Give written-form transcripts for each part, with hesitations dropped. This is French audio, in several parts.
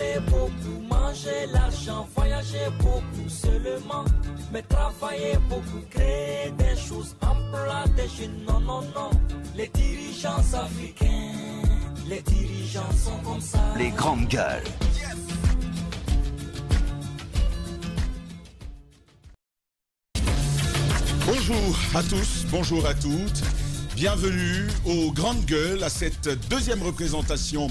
parler beaucoup, manger l'argent, voyager beaucoup seulement, mais travailler beaucoup, créer des choses, emploi des jeunes, non, non, non. Les dirigeants africains, les dirigeants sont comme ça. Les grandes gueules. Bonjour à tous, bonjour à toutes. Bienvenue aux Grandes Gueules, à cette deuxième représentation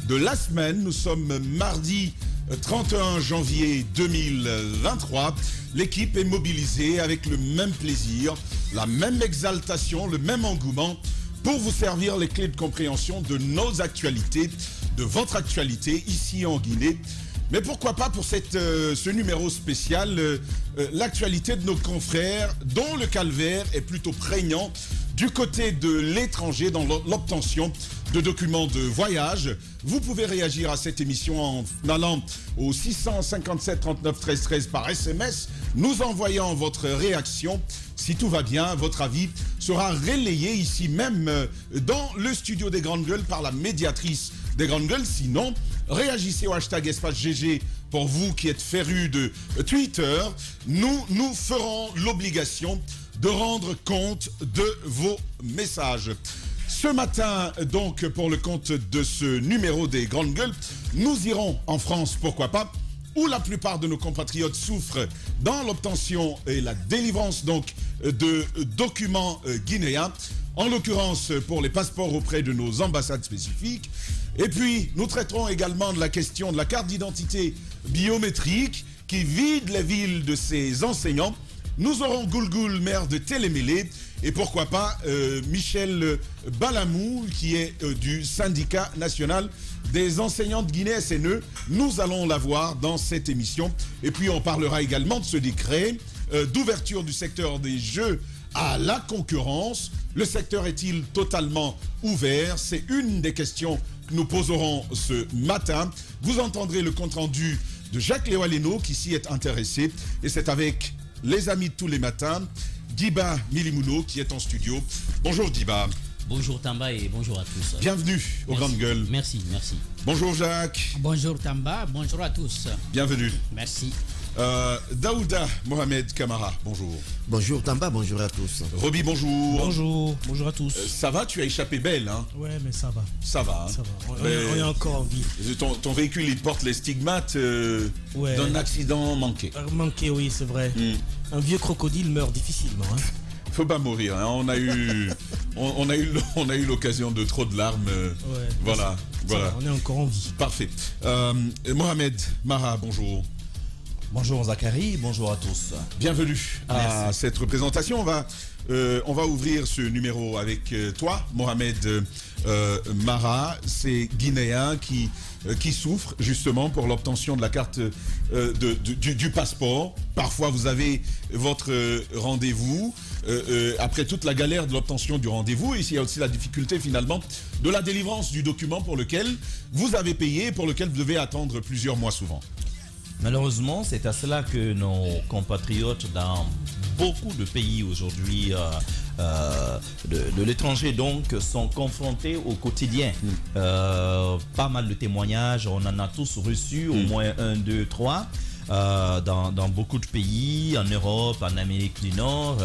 de la semaine. Nous sommes mardi 31 janvier 2023. L'équipe est mobilisée avec le même plaisir, la même exaltation, le même engouement pour vous servir les clés de compréhension de nos actualités, de votre actualité ici en Guinée. Mais pourquoi pas pour ce numéro spécial, l'actualité de nos confrères dont le calvaire est plutôt prégnant du côté de l'étranger dans l'obtention de documents de voyage. Vous pouvez réagir à cette émission en allant au 657 39 13 13 par SMS, nous envoyant votre réaction. Si tout va bien, votre avis sera relayé ici même dans le studio des Grandes Gueules par la médiatrice des Grandes Gueules. Sinon, réagissez au hashtag #GG pour vous qui êtes férus de Twitter. Nous ferons l'obligation de rendre compte de vos messages. Ce matin, donc, pour le compte de ce numéro des Grandes Gueules, nous irons en France, pourquoi pas, où la plupart de nos compatriotes souffrent dans l'obtention et la délivrance donc de documents guinéens, en l'occurrence pour les passeports auprès de nos ambassades spécifiques. Et puis, nous traiterons également de la question de la carte d'identité biométrique qui vide les villes de ses enseignants. Nous aurons Goulgoul, maire de Télémélé, et pourquoi pas Michel Balamou, qui est du syndicat national des enseignants de Guinée SNE. Nous allons la voir dans cette émission. Et puis on parlera également de ce décret d'ouverture du secteur des jeux à la concurrence. Le secteur est-il totalement ouvert? C'est une des questions que nous poserons ce matin. Vous entendrez le compte-rendu de Jacques Léo qui s'y est intéressé. Et c'est avec les amis de tous les matins, Diba Milimouno qui est en studio. Bonjour Diba. Bonjour Tamba et bonjour à tous. Bienvenue aux Grandes Gueules. Merci, merci. Bonjour Jacques. Bonjour Tamba, bonjour à tous. Bienvenue. Merci. Daouda Mohamed Kamara, bonjour. Bonjour Tamba, bonjour à tous. Roby, bonjour. Bonjour, bonjour à tous. Ça va, tu as échappé belle, hein? Ouais, mais ça va. Ça va, hein? Ça va. On est encore en vie. Ton véhicule, il porte les stigmates d'un accident manqué. Manqué, oui, c'est vrai. Un vieux crocodile meurt difficilement. Hein. Faut pas mourir, hein. On a eu l'occasion de trop de larmes. Ouais, voilà. On est encore en vie. Parfait. Mohamed Mara, bonjour. Bonjour Zachary, bonjour à tous. Bienvenue à cette représentation. On va ouvrir ce numéro avec toi, Mohamed Mara, ces Guinéens qui souffrent justement pour l'obtention de la carte du passeport. Parfois, vous avez votre rendez-vous. Après toute la galère de l'obtention du rendez-vous, ici il y a aussi la difficulté finalement de la délivrance du document pour lequel vous avez payé et pour lequel vous devez attendre plusieurs mois souvent. Malheureusement, c'est à cela que nos compatriotes dans beaucoup de pays aujourd'hui de l'étranger donc sont confrontés au quotidien. Pas mal de témoignages, on en a tous reçu, au moins 1, 2, 3. Dans beaucoup de pays, en Europe, en Amérique du Nord.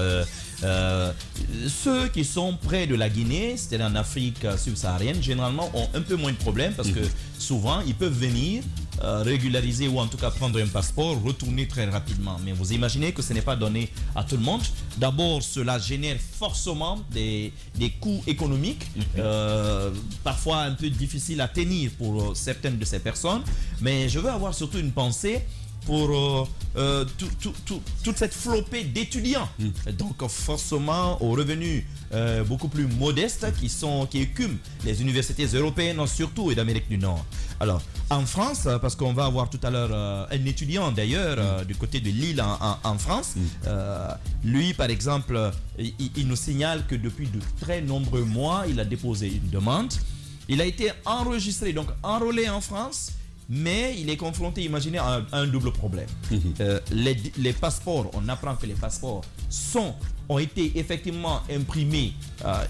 Ceux qui sont près de la Guinée, c'est-à-dire en Afrique subsaharienne, généralement ont un peu moins de problèmes parce que souvent ils peuvent venir régulariser ou en tout cas prendre un passeport, retourner très rapidement. Mais vous imaginez que ce n'est pas donné à tout le monde. D'abord, cela génère forcément des coûts économiques, parfois un peu difficiles à tenir pour certaines de ces personnes. Mais je veux avoir surtout une pensée pour toute cette flopée d'étudiants, donc forcément aux revenus beaucoup plus modestes qui écument les universités européennes surtout et d'Amérique du Nord. Alors en France, parce qu'on va avoir tout à l'heure un étudiant d'ailleurs du côté de Lille en France, lui par exemple il nous signale que depuis de très nombreux mois il a déposé une demande, il a été enregistré, donc enrôlé en France. Mais il est confronté, imaginez, à un double problème. Les passeports, on apprend que les passeports ont été effectivement imprimés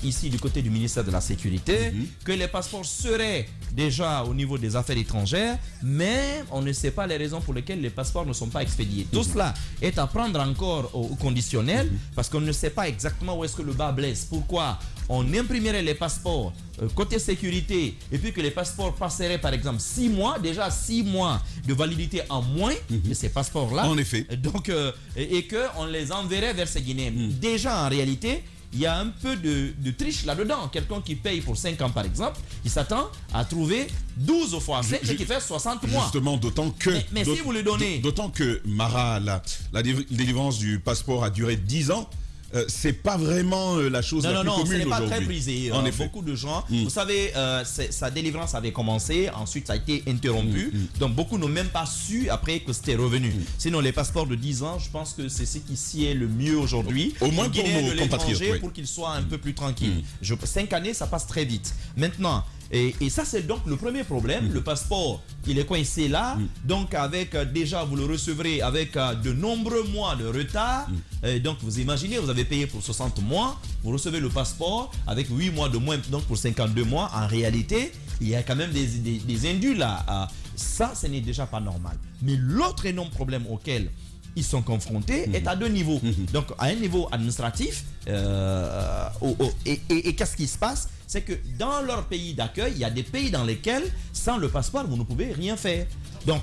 ici du côté du ministère de la Sécurité, que les passeports seraient déjà au niveau des affaires étrangères, mais on ne sait pas les raisons pour lesquelles les passeports ne sont pas expédiés. Tout cela est à prendre encore au conditionnel, parce qu'on ne sait pas exactement où est-ce que le bas blesse. Pourquoi on imprimerait les passeports côté sécurité et puis que les passeports passeraient par exemple 6 mois, déjà 6 mois de validité en moins de ces passeports-là. En effet. Donc, et qu'on les enverrait vers ces Guinéens. Déjà, en réalité, il y a un peu de triche là-dedans. Quelqu'un qui paye pour 5 ans, par exemple, il s'attend à trouver 12 fois 5, ce qui fait 60 mois. Justement, d'autant que... Mais si vous le donnez... D'autant que, Mara, la délivrance du passeport a duré 10 ans. C'est pas vraiment la chose la plus commune aujourd'hui. Non, ce n'est pas très prisé. En effet. Beaucoup de gens, vous savez, sa délivrance avait commencé, ensuite ça a été interrompu. Donc beaucoup n'ont même pas su après que c'était revenu. Sinon, les passeports de 10 ans, je pense que c'est ce qui s'y est le mieux aujourd'hui. Au moins pour nos compatriotes. Pour qu'ils soient un peu plus tranquilles. 5 années, ça passe très vite. Maintenant, et ça, c'est donc le premier problème. Le passeport, il est coincé là. Donc, avec déjà, vous le recevrez avec de nombreux mois de retard. Donc, vous imaginez, vous avez payé pour 60 mois. Vous recevez le passeport avec 8 mois de moins, donc pour 52 mois. En réalité, il y a quand même des indus là. Ça, ce n'est déjà pas normal. Mais l'autre énorme problème auquel ils sont confrontés est à 2 niveaux. Donc, à un niveau administratif, et qu'est-ce qui se passe? C'est que dans leur pays d'accueil, il y a des pays dans lesquels, sans le passeport, vous ne pouvez rien faire. Donc,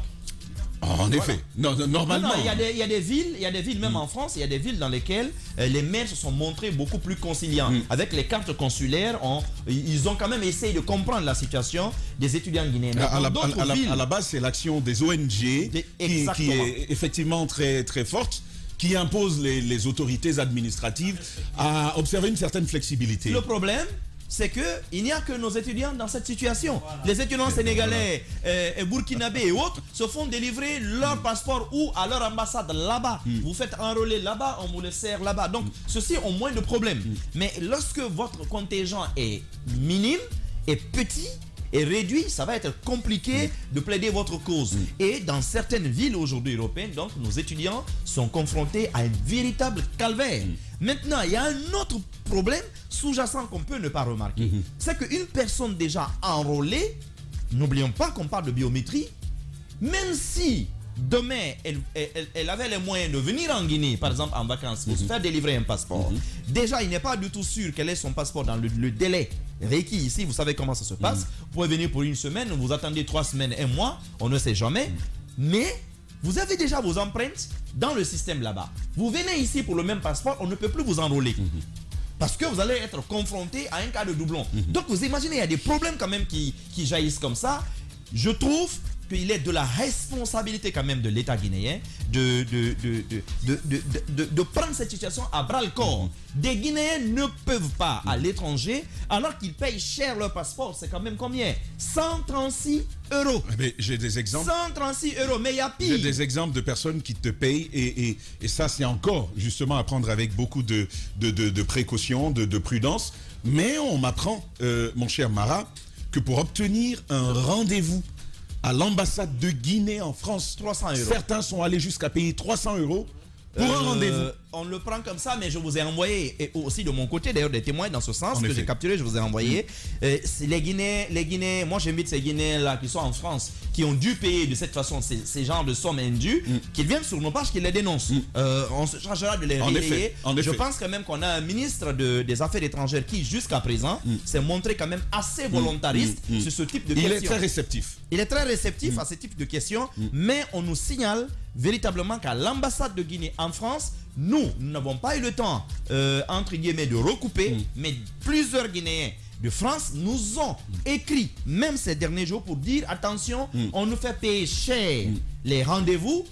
en effet. Non, normalement. Non, il y a des villes, même en France, il y a des villes dans lesquelles les maires se sont montrés beaucoup plus conciliants. Avec les cartes consulaires, ils ont quand même essayé de comprendre la situation des étudiants guinéens. À la base, c'est l'action des ONG qui est effectivement très, très forte, qui impose les autorités administratives à observer une certaine flexibilité. Le problème, c'est qu'il n'y a que nos étudiants dans cette situation. Les étudiants sénégalais, et burkinabés et autres se font délivrer leur passeport ou à leur ambassade là-bas. Vous faites enrôler là-bas, on vous le sert là-bas. Donc, ceux-ci ont moins de problèmes. Mais lorsque votre contingent est minime et petit et réduit, ça va être compliqué de plaider votre cause. Et dans certaines villes aujourd'hui européennes, donc, nos étudiants sont confrontés à un véritable calvaire. Maintenant, il y a un autre problème sous-jacent qu'on peut ne pas remarquer. C'est qu'une personne déjà enrôlée, n'oublions pas qu'on parle de biométrie, même si demain, elle avait les moyens de venir en Guinée, par exemple en vacances, pour se faire délivrer un passeport. Déjà, il n'est pas du tout sûr quel est son passeport dans le délai requis ici. Vous savez comment ça se passe. Vous pouvez venir pour 1 semaine, vous attendez 3 semaines, 1 mois, on ne sait jamais. Mais vous avez déjà vos empreintes dans le système là-bas. Vous venez ici pour le même passeport, on ne peut plus vous enrôler. Parce que vous allez être confronté à un cas de doublon. Donc vous imaginez, il y a des problèmes quand même qui jaillissent comme ça. Je trouve qu'il est de la responsabilité quand même de l'État guinéen de prendre cette situation à bras le corps. Des Guinéens ne peuvent pas à l'étranger alors qu'ils payent cher leur passeport. C'est quand même combien? 136 €. J'ai des exemples. 136 €, mais il y a pire. J'ai des exemples de personnes qui te payent et ça c'est encore justement à prendre avec beaucoup de précautions, de prudence. Mais on m'apprend, mon cher Mara, que pour obtenir un rendez-vous à l'ambassade de Guinée en France, 300 €. Certains sont allés jusqu'à payer 300 € pour un rendez-vous. On le prend comme ça, mais je vous ai envoyé, et aussi de mon côté d'ailleurs des témoins dans ce sens, En que effet. j'ai capturé, je vous ai envoyé. Les Guinéens, moi j'invite ces Guinéens là qui sont en France, qui ont dû payer de cette façon ces genres de sommes indues, qu'ils viennent sur nos pages, qu'ils les dénoncent. On se chargera de les relayer. En effet. Je pense quand même qu'on a un ministre des Affaires étrangères qui jusqu'à présent s'est montré quand même assez volontariste sur ce type de questions. Il est très réceptif. Il est très réceptif à ce type de questions, mais on nous signale véritablement qu'à l'ambassade de Guinée en France, nous n'avons pas eu le temps, entre guillemets, de recouper, mais plusieurs Guinéens de France nous ont écrit, même ces derniers jours, pour dire attention, on nous fait payer cher les rendez-vous,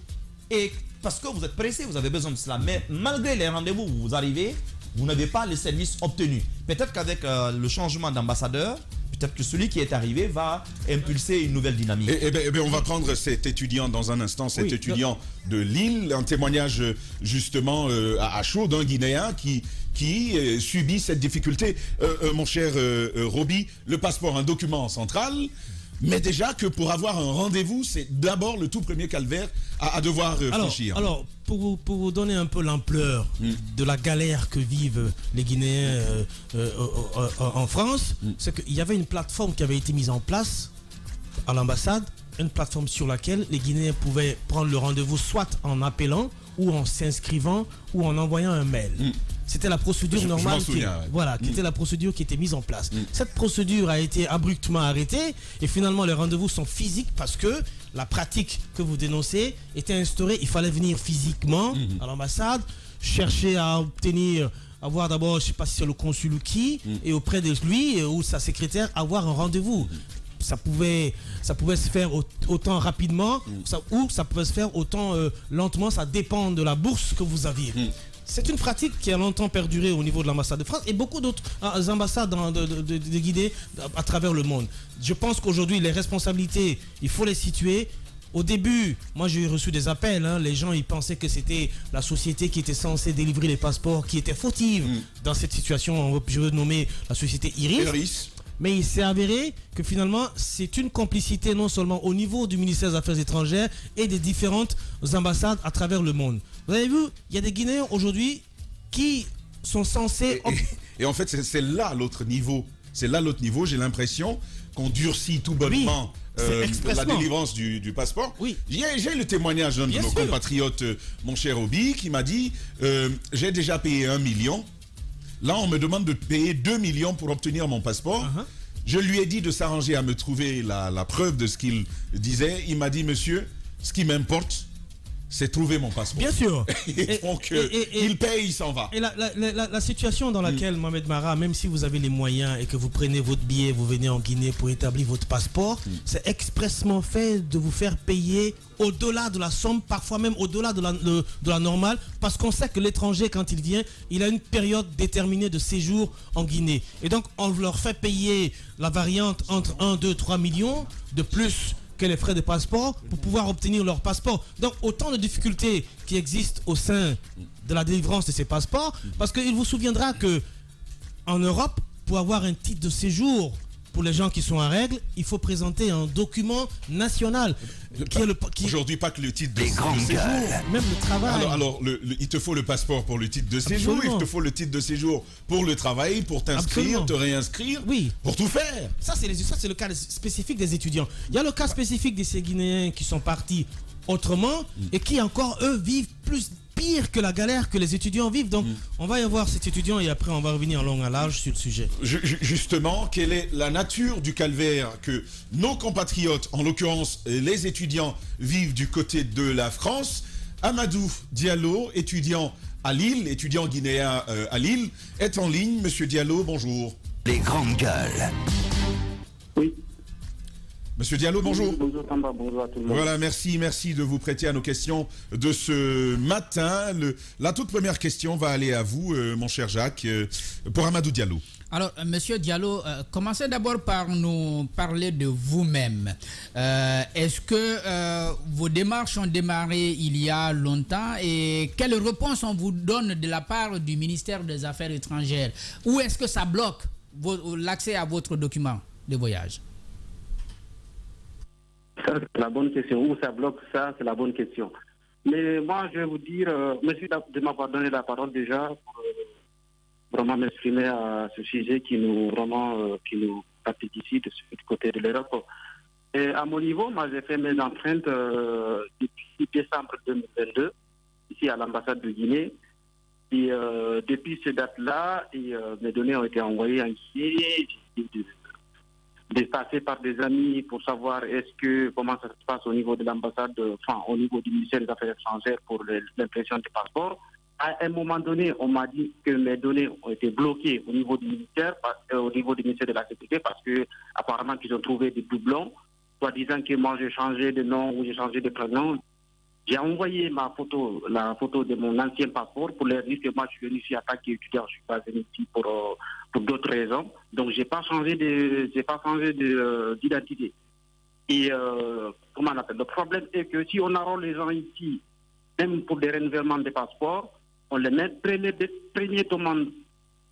et parce que vous êtes pressés, vous avez besoin de cela. Mais malgré les rendez-vous où vous arrivez, vous n'avez pas les services obtenus. Peut-être qu'avec le changement d'ambassadeur, peut-être que celui qui est arrivé va impulser une nouvelle dynamique. On va prendre cet étudiant dans un instant, cet étudiant de Lille, un témoignage justement à chaud d'un Guinéen qui subit cette difficulté. Mon cher Roby, le passeport, un document central, mais déjà que pour avoir un rendez-vous, c'est d'abord le tout premier calvaire à devoir franchir. Alors, pour vous donner un peu l'ampleur de la galère que vivent les Guinéens en France, c'est qu'il y avait une plateforme qui avait été mise en place à l'ambassade, une plateforme sur laquelle les Guinéens pouvaient prendre le rendez-vous soit en appelant ou en s'inscrivant ou en envoyant un mail. C'était la procédure normale qui était la procédure qui était mise en place. Cette procédure a été abruptement arrêtée et finalement les rendez-vous sont physiques parce que la pratique que vous dénoncez était instaurée. Il fallait venir physiquement à l'ambassade, chercher à obtenir, avoir d'abord, je ne sais pas si c'est le consul ou qui, et auprès de lui ou sa secrétaire, avoir un rendez-vous. Ça pouvait se faire autant rapidement ou ça pouvait se faire autant lentement, ça dépend de la bourse que vous aviez. C'est une pratique qui a longtemps perduré au niveau de l'ambassade de France et beaucoup d'autres ambassades de Guinée à travers le monde. Je pense qu'aujourd'hui, les responsabilités, il faut les situer. Au début, moi j'ai reçu des appels, les gens ils pensaient que c'était la société qui était censée délivrer les passeports qui était fautive dans cette situation. Je veux nommer la société Iris. Mais il s'est avéré que finalement, c'est une complicité non seulement au niveau du ministère des Affaires étrangères et des différentes ambassades à travers le monde. Vous avez vu, il y a des Guinéens aujourd'hui qui sont censés... Et en fait, c'est là l'autre niveau. C'est là l'autre niveau. J'ai l'impression qu'on durcit tout bonnement la délivrance du passeport. Oui. J'ai le témoignage d'un de nos compatriotes, mon cher Obi, qui m'a dit j'ai déjà payé 1 million. Là, on me demande de payer 2 millions pour obtenir mon passeport. Je lui ai dit de s'arranger à me trouver la preuve de ce qu'il disait. Il m'a dit, monsieur, ce qui m'importe, c'est trouver mon passeport. Bien sûr. Donc, il paye, il s'en va. Et la situation dans laquelle, Mohamed Mara, même si vous avez les moyens et que vous prenez votre billet, vous venez en Guinée pour établir votre passeport, c'est expressement fait de vous faire payer au-delà de la somme, parfois même au-delà de la normale, parce qu'on sait que l'étranger, quand il vient, il a une période déterminée de séjour en Guinée. Et donc, on leur fait payer la variante entre 1, 2, 3 millions de plus que les frais de passeport pour pouvoir obtenir leur passeport. Donc, autant de difficultés qui existent au sein de la délivrance de ces passeports, parce qu'il vous souviendra que en Europe, pour avoir un titre de séjour pour les gens qui sont en règle, il faut présenter un document national. Aujourd'hui, pas que le titre de séjour, même le travail. Alors il te faut le passeport pour le titre de séjour, il te faut le titre de séjour pour le travail, pour t'inscrire, te réinscrire, pour tout faire. Ça, c'est le cas spécifique des étudiants. Il y a le cas spécifique de ces Guinéens qui sont partis autrement et qui encore, eux, vivent pire que la galère que les étudiants vivent. Donc, on va y voir cet étudiant et après, on va revenir en long et large sur le sujet. Justement, quelle est la nature du calvaire que nos compatriotes, en l'occurrence les étudiants, vivent du côté de la France? Amadou Diallo, étudiant à Lille, étudiant guinéen à Lille, est en ligne. Monsieur Diallo, bonjour. Les grandes gueules. Oui. Monsieur Diallo, bonjour. Bonjour Tamba, bonjour à tout le monde. Voilà, merci de vous prêter à nos questions de ce matin. La toute première question va aller à vous, mon cher Jacques, pour Amadou Diallo. Alors, Monsieur Diallo, commencez d'abord par nous parler de vous-même. Est-ce que vos démarches ont démarré il y a longtemps et quelle réponse on vous donne de la part du ministère des Affaires étrangères? Ou est-ce que ça bloque l'accès à votre document de voyage? Ça, c'est la bonne question. Où ça bloque, ça, c'est la bonne question. Mais moi, je vais vous dire, merci de m'avoir donné la parole déjà pour vraiment m'exprimer à ce sujet qui nous pratique ici, de ce côté de l'Europe. Et à mon niveau, moi, j'ai fait mes empreintes depuis décembre 2022, ici à l'ambassade de Guinée. Et depuis cette date-là, mes données ont été envoyées en Guinée. De passer par des amis pour savoir comment ça se passe au niveau de l'ambassade, au niveau du ministère des Affaires étrangères pour l'impression des passeports. À un moment donné, on m'a dit que mes données ont été bloquées au niveau du ministère, de la Sécurité, parce que apparemment qu'ils ont trouvé des doublons, soit disant que moi j'ai changé de nom ou j'ai changé de prénom. J'ai envoyé la photo de mon ancien passeport pour leur dire que moi je suis venu ici en tant qu'étudiant, je suis pas venu ici pour d'autres raisons. Donc j'ai pas changé d'identité. Et comment on appelle? Le problème est que si on enrôle les gens ici, même pour des renouvellements de passeports, on les met première demande.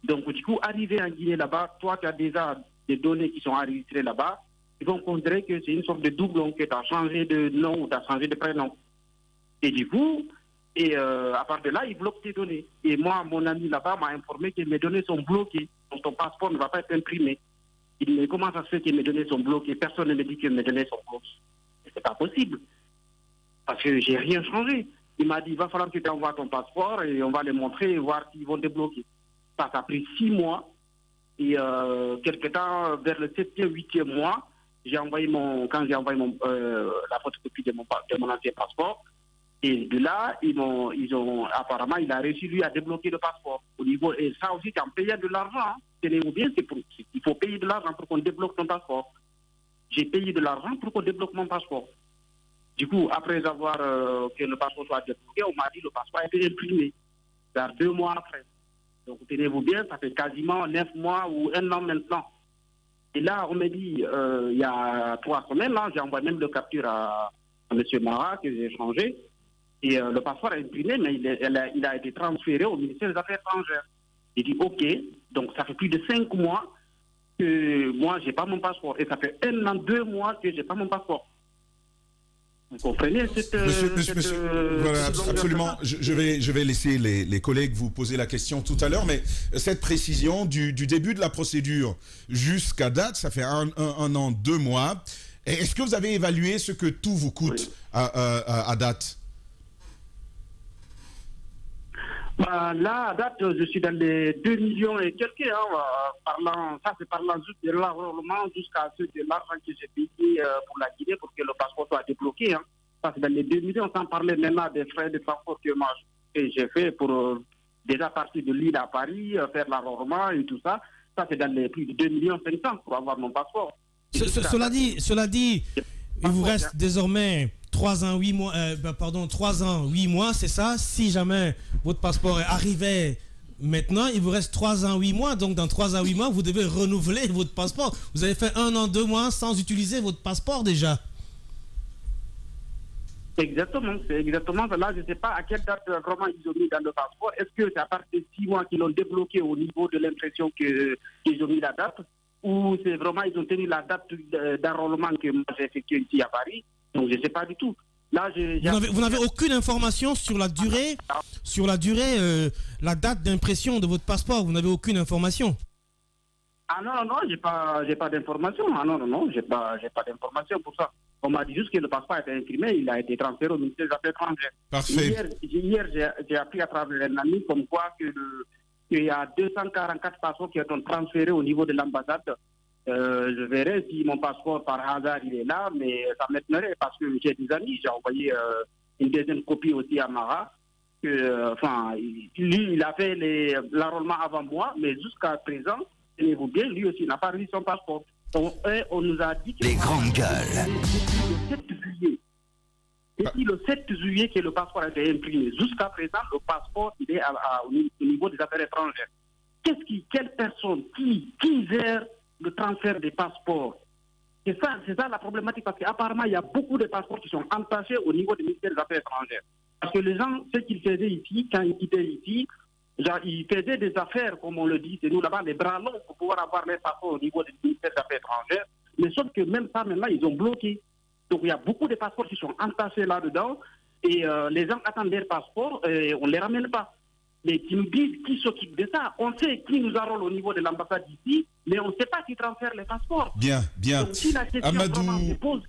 Donc du coup, arrivé en Guinée là-bas, toi tu as déjà des données qui sont enregistrées là-bas. ils vont considérer que c'est une sorte de doublon, que tu as changé de nom ou tu as changé de prénom. Et du coup, à part de là, ils bloquent tes données. Et moi, mon ami là-bas m'a informé que mes données sont bloquées. Donc ton passeport ne va pas être imprimé. Il me dit, comment ça se fait que mes données sont bloquées? Personne ne me dit que mes données sont bloquées. C'est pas possible. Parce que j'ai rien changé. Il m'a dit, il va falloir que tu envoies ton passeport et on va les montrer et voir s'ils vont débloquer. Ça a pris 6 mois. Et quelque temps, vers le 7e, 8e mois, quand j'ai envoyé la photocopie de mon ancien passeport, et de là, apparemment, il a réussi, lui, à débloquer le passeport. Et ça aussi, c'est en payant de l'argent. Hein. Tenez-vous bien, il faut payer de l'argent pour qu'on débloque ton passeport. J'ai payé de l'argent pour qu'on débloque mon passeport. Du coup, après avoir que le passeport soit débloqué, on m'a dit que le passeport a été imprimé. Vers 2 mois après. Donc, tenez-vous bien, ça fait quasiment 9 mois ou 1 an maintenant. Et là, on m'a dit, il y a 3 semaines, là, j'ai envoyé même le capture à M. Marat, que j'ai changé. Et le passeport est imprimé, mais il a été transféré au ministère des Affaires étrangères. J'ai dit, OK, donc ça fait plus de 5 mois que moi, je n'ai pas mon passeport. Et ça fait 1 an, 2 mois que je n'ai pas mon passeport. Vous comprenez Monsieur, voilà, absolument. Je vais laisser les collègues vous poser la question tout à l'heure, mais cette précision du début de la procédure jusqu'à date, ça fait 1 an, 2 mois. Est-ce que vous avez évalué ce que tout vous coûte à date? Là, à date, je suis dans les 2 millions et quelques, parlant juste de l'enrôlement jusqu'à ce de l'argent que j'ai payé pour la Guinée pour que le passeport soit débloqué. Hein. Ça, c'est dans les 2 millions, sans parler maintenant des frais de transport que j'ai fait pour déjà partir de Lille à Paris, faire l'enrôlement et tout ça. Ça, c'est dans les plus de 2 millions 500 pour avoir mon passeport. Cela dit, il vous reste désormais 3 ans, 8 mois, 3 ans, 8 mois, c'est ça? Si jamais votre passeport arrivait maintenant, il vous reste 3 ans, 8 mois. Donc, dans 3 ans, 8 mois, vous devez renouveler votre passeport. Vous avez fait 1 an, 2 mois sans utiliser votre passeport déjà. Exactement, c'est exactement ça. Là, je ne sais pas à quelle date vraiment ils ont mis dans le passeport. Est-ce que c'est à partir de 6 mois qu'ils l'ont débloqué au niveau de l'impression qu'ils ont mis la date? Ou c'est vraiment, ils ont tenu la date d'enrôlement que moi j'ai effectué ici à Paris? Donc, je ne sais pas du tout. Là, vous n'avez aucune information sur la durée, la date d'impression de votre passeport. Vous n'avez aucune information. Ah non, j'ai pas d'information. Ah non, j'ai pas d'information pour ça. On m'a dit juste que le passeport a été imprimé, il a été transféré au ministère des Affaires étrangères. Parfait. Hier, j'ai appris à travers un ami comme quoi qu'il y a 244 passeports qui ont été transférés au niveau de l'ambassade. Je verrai si mon passeport par hasard il est là, mais ça m'étonnerait parce que j'ai des amis, j'ai envoyé une deuxième copie aussi à Marat. Lui, il a fait l'enrôlement avant moi, mais jusqu'à présent, tenez-vous bien, lui aussi n'a pas reçu son passeport. On nous a dit que les grandes gueules. Depuis le 7 juillet que le passeport a été imprimé. Jusqu'à présent, le passeport il est au niveau des affaires étrangères. Quelle personne qui gère le transfert des passeports? C'est ça la problématique, parce qu'apparemment, il y a beaucoup de passeports qui sont entachés au niveau du ministère des Affaires étrangères. Parce que les gens, ce qu'ils faisaient ici, quand ils quittaient ici, ils faisaient des affaires, comme on le dit, c'est nous là-bas, les bras longs pour pouvoir avoir les passeports au niveau du ministère des Affaires étrangères. Mais sauf que même ça, maintenant, ils ont bloqué. Donc, il y a beaucoup de passeports qui sont entachés là-dedans. Et les gens attendent leur passeport et on ne les ramène pas. Mais qui nous disent qui s'occupe de ça. On sait qui nous enrôle au niveau de l'ambassade ici, mais on ne sait pas qui transfère les passeports. Bien. Donc, si la question Amadou, se pose,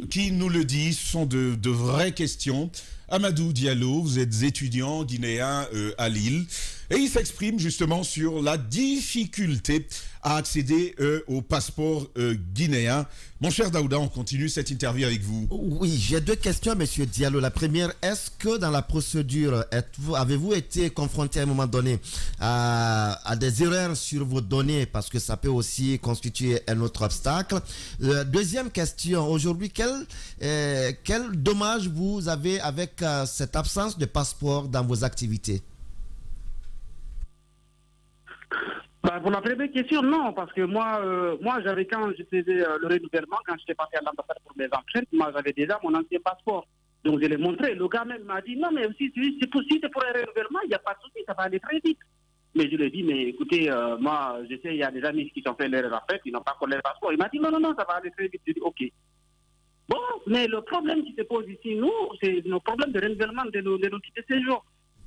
qui nous le dit, ce sont de vraies questions. Amadou Diallo, vous êtes étudiant guinéen à Lille, et il s'exprime justement sur la difficulté à accéder au passeport guinéen. Mon cher Daouda, on continue cette interview avec vous. Oui, j'ai 2 questions, monsieur Diallo. La première, est-ce que dans la procédure, avez-vous été confronté à un moment donné à des erreurs sur vos données, parce que ça peut aussi constituer un autre obstacle? Deuxième question, aujourd'hui, quel dommage vous avez avec cette absence de passeport dans vos activités? Pour la première question, non, parce que moi j'avais, quand je faisais le renouvellement, quand j'étais passé à l'ambassade pour mes empreintes, moi j'avais déjà mon ancien passeport. Donc je l'ai montré. Le gars même m'a dit, non, mais si c'est pour un renouvellement, il n'y a pas de souci, ça va aller très vite. Mais je lui ai dit, mais écoutez, moi, je sais, il y a des amis qui ont fait l'erreur en fait, ils n'ont pas collé le passeport. Il m'a dit, non, ça va aller très vite. Je dis, ok. Bon, mais le problème qui se pose ici, nous, c'est nos problèmes de renouvellement de nos titres de séjour.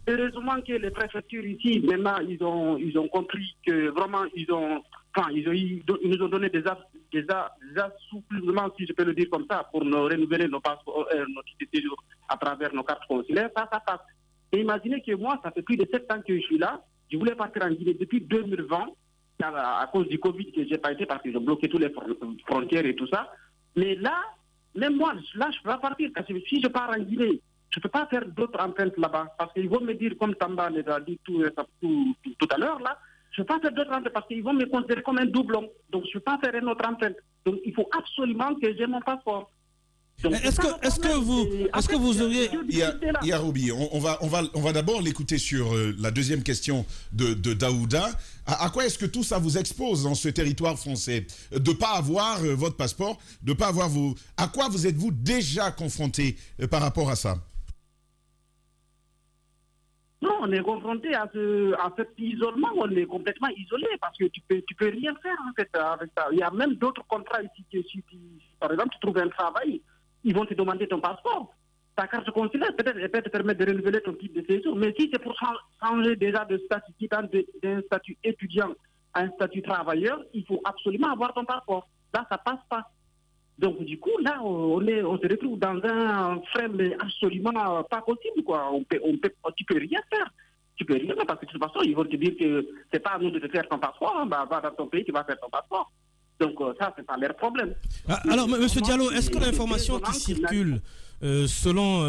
Heureusement que les préfectures ici, maintenant, ils ont compris que vraiment, ils nous ont donné des assouplissements, si je peux le dire comme ça, pour nous renouveler nos passeports, nos titres de séjour à travers nos cartes consulaires. Ça passe. Et imaginez que moi, ça fait plus de 7 ans que je suis là. Je voulais partir en Guinée depuis 2020, à cause du Covid que j'ai pas été, parce que j'ai bloqué toutes les frontières et tout ça. Mais là, même moi, là, je peux pas partir, parce que si je pars en Guinée, je ne peux pas faire d'autres empreintes là-bas, parce qu'ils vont me dire, comme Tamba les a dit tout à l'heure, là, je ne peux pas faire d'autres empreintes, parce qu'ils vont me considérer comme un doublon. Donc, je ne peux pas faire une autre empreinte. Donc, il faut absolument que j'ai mon passeport. Est-ce que vous auriez... Yaroubi, on va d'abord l'écouter sur la deuxième question de Daouda. À quoi est-ce que tout ça vous expose dans ce territoire français? De ne pas avoir votre passeport, de ne pas avoir vos... À quoi vous êtes-vous déjà confronté par rapport à ça? Non, on est confronté à cet isolement, on est complètement isolé parce que tu peux rien faire en fait avec ça. Il y a même d'autres contrats ici que si par exemple tu trouves un travail, ils vont te demander ton passeport. Ta carte consulaire peut-être elle peut te permettre de renouveler ton titre de séjour, mais si c'est pour changer déjà de statut d'un statut étudiant à un statut travailleur, il faut absolument avoir ton passeport. Là, ça passe pas. Donc du coup, là, on se retrouve dans un frame absolument pas possible, quoi. Tu peux rien faire. Tu peux rien faire parce que de toute façon, ils vont te dire que c'est pas à nous de te faire ton passeport, hein, va dans ton pays, tu vas faire ton passeport. Donc ça, c'est pas leur problème. Alors, M. Diallo, est-ce que l'information qui circule selon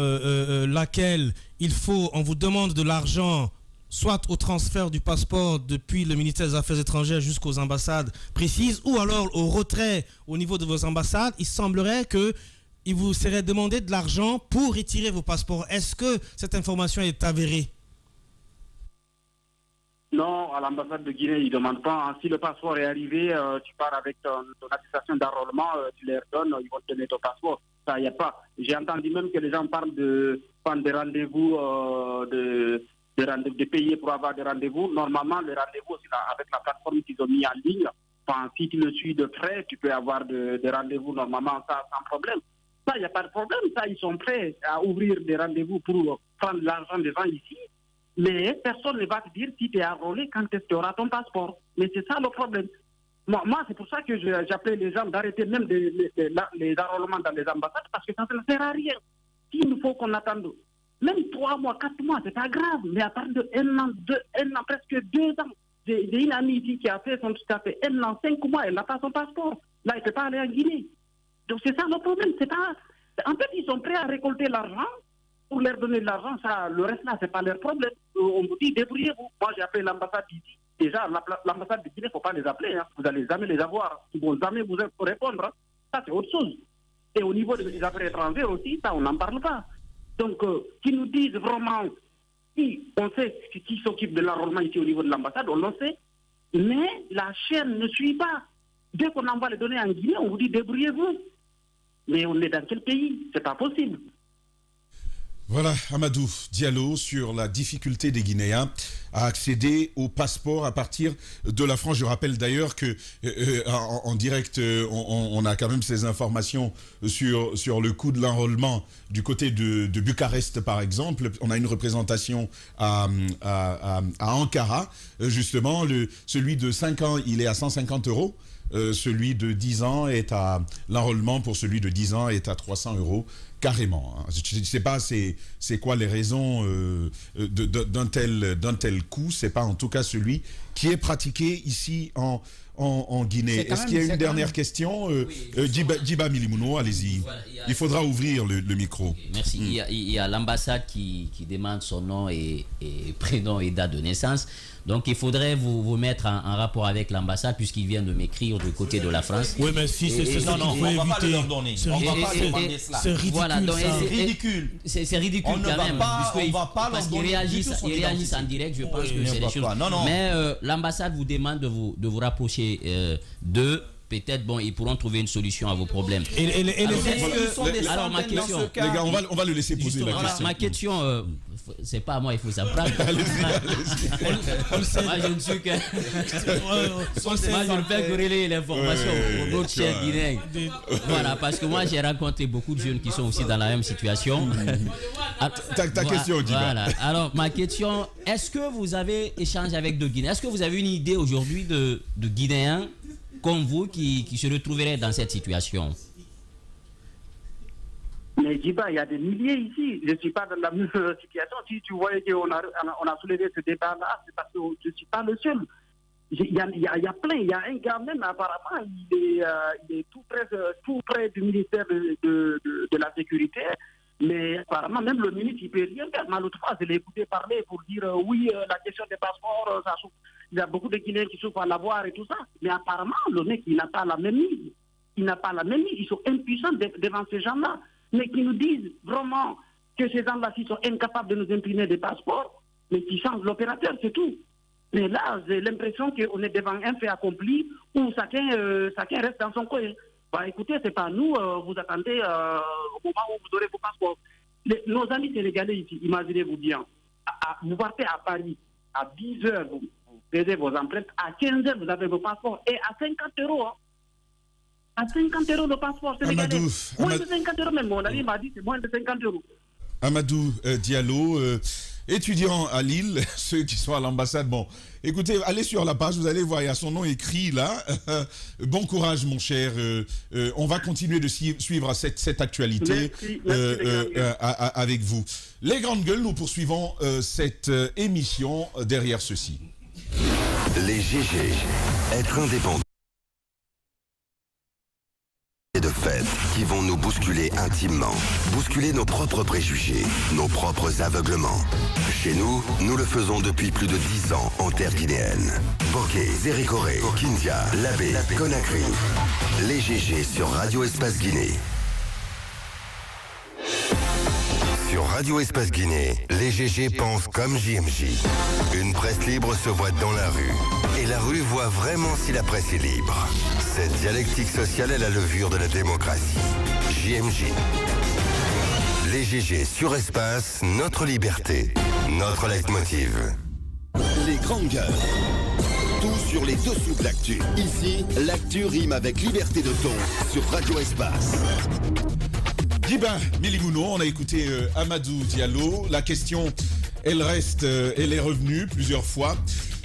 laquelle on vous demande de l'argent soit au transfert du passeport depuis le ministère des Affaires étrangères jusqu'aux ambassades précises, ou alors au retrait au niveau de vos ambassades, il semblerait qu'il vous serait demandé de l'argent pour retirer vos passeports. Est-ce que cette information est avérée? Non, à l'ambassade de Guinée, ils ne demandent pas. Si le passeport est arrivé, tu pars avec ton attestation d'enrôlement, tu leur donnes, ils vont te donner ton passeport. Ça, il n'y a pas. J'ai entendu même que les gens parlent de prendre des rendez-vous, de payer pour avoir des rendez-vous. Normalement, les rendez-vous, c'est avec la plateforme qu'ils ont mis en ligne. Enfin, si tu le suis de près, tu peux avoir des rendez-vous normalement, ça, sans problème. Ça, il n'y a pas de problème. Ça, ils sont prêts à ouvrir des rendez-vous pour prendre l'argent des gens ici. Mais personne ne va te dire si tu es enrôlé quand est-ce que tu auras ton passeport. Mais c'est ça le problème. Moi c'est pour ça que j'appelais les gens d'arrêter même les enrôlements dans les ambassades, parce que ça ne sert à rien. S'il nous faut qu'on attende même 3 mois, 4 mois, c'est pas grave. Mais attendre 1 an, presque 2 ans. J'ai une amie ici qui a fait 1 an, 5 mois, elle n'a pas son passeport. Là, elle ne peut pas aller en Guinée. Donc c'est ça le problème. En fait, ils sont prêts à récolter l'argent. Pour leur donner de l'argent, ça, le reste là, c'est pas leur problème. On vous dit, débrouillez-vous. Moi, j'ai appelé l'ambassade d'ici. Déjà, l'ambassade de Guinée, il ne faut pas les appeler. Hein. Vous n'allez jamais les avoir. Ils ne vont jamais vous répondre. Hein. Ça, c'est autre chose. Et au niveau des affaires étrangères aussi, ça, on n'en parle pas. Donc, qu'ils nous disent vraiment, si on sait qui s'occupe de l'enrôlement ici au niveau de l'ambassade, on le sait. Mais la chaîne ne suit pas. Dès qu'on envoie les données en Guinée, on vous dit, débrouillez-vous. Mais on est dans quel pays? C'est pas possible. Voilà, Amadou Diallo sur la difficulté des Guinéens à accéder au passeport à partir de la France. Je rappelle d'ailleurs que en direct, on a quand même ces informations sur le coût de l'enrôlement du côté de Bucarest, par exemple. On a une représentation à Ankara. Justement, celui de 5 ans, il est à 150 €. Celui de 10 ans l'enrôlement pour celui de 10 ans est à 300 € carrément. Hein. Je ne sais pas c'est quoi les raisons d'un tel coût. C'est pas en tout cas celui qui est pratiqué ici en Guinée. Est-ce qu'il y a une dernière question? Djiba Milimouno, allez-y. Voilà, il faudra ouvrir le micro. Okay, merci. Il y a l'ambassade qui demande son nom et prénom et date de naissance. Donc il faudrait vous mettre en rapport avec l'ambassade, puisqu'il vient de m'écrire du côté de la France. Oui, mais si c'est ça, on ne va pas le leur donner. On ne va pas demander cela. C'est ridicule. Voilà, donc c'est ridicule. C'est ridicule quand même. Parce qu'ils réagissent en direct, je pense que c'est des choses. Mais l'ambassade vous demande de vous rapprocher d'eux, peut-être, bon, ils pourront trouver une solution à vos problèmes. Alors, ma question... Les gars, on va le laisser poser la question. Ma question, c'est pas à moi, il faut s'apprendre. Moi, je ne suis que... Moi, je ne fais que relayer l'information pour d'autres chers Guinéens. Voilà, parce que moi, j'ai rencontré beaucoup de jeunes qui sont aussi dans la même situation. Ta question, Djiba. Voilà. Alors, ma question, est-ce que vous avez échangé avec de Guinéens? Est-ce que vous avez une idée aujourd'hui de Guinéens comme vous qui se retrouveraient dans cette situation? Mais Djiba, il y a des milliers ici. Je ne suis pas dans la même situation. Si tu voyais qu'on a soulevé ce débat-là, c'est parce que je ne suis pas le seul. Il y a plein. Il y a un gars même, apparemment, il est tout près du ministère de la Sécurité. Mais apparemment, même le ministre, il ne peut rien faire. L'autre fois, je l'ai écouté parler pour dire oui, la question des passeports, il y a beaucoup de Guinéens qui souffrent à l'avoir et tout ça. Mais apparemment, le mec, il n'a pas la même mise. Ils sont impuissants devant ces gens-là. Mais qui nous disent vraiment que ces gens-là, s'ils sont incapables de nous imprimer des passeports, mais qui changent l'opérateur, c'est tout. Mais là, j'ai l'impression qu'on est devant un fait accompli où chacun reste dans son coin. Bah, écoutez, c'est pas nous, vous attendez au moment où vous aurez vos passeports. Nos amis sénégalais ici, imaginez-vous bien, vous partez à Paris, à 10 h, vous payez vos empreintes, à 15 h, vous avez vos passeports, et à 50 €. À 50 € le passeport sénégalais. Moins de 50 € même, mon ami m'a dit c'est moins de 50 €. Amadou Diallo, étudiant à Lille, ceux qui sont à l'ambassade, bon, écoutez, allez sur la page, vous allez voir, il y a son nom écrit là. Bon courage, mon cher. On va continuer de suivre cette actualité avec vous. Les grandes gueules, nous poursuivons cette émission derrière ceci. Les GG, être indépendant. De fait qui vont nous bousculer intimement, bousculer nos propres préjugés, nos propres aveuglements. Chez nous, nous le faisons depuis plus de 10 ans en terre guinéenne. Boké, Zéricoré, Kindia, Labé, Conakry. Les GG sur Radio Espace Guinée. Sur Radio Espace Guinée, les GG pensent comme JMJ. Une presse libre se voit dans la rue. Et la rue voit vraiment si la presse est libre. Cette dialectique sociale est la levure de la démocratie. JMJ. Les GG sur Espace, notre liberté, notre leitmotiv. Les grandes gueules. Tout sur les dessous de l'actu. Ici, l'actu rime avec liberté de ton sur Radio Espace. Djiba Miligouno, on a écouté Amadou Diallo. La question, elle est revenue plusieurs fois.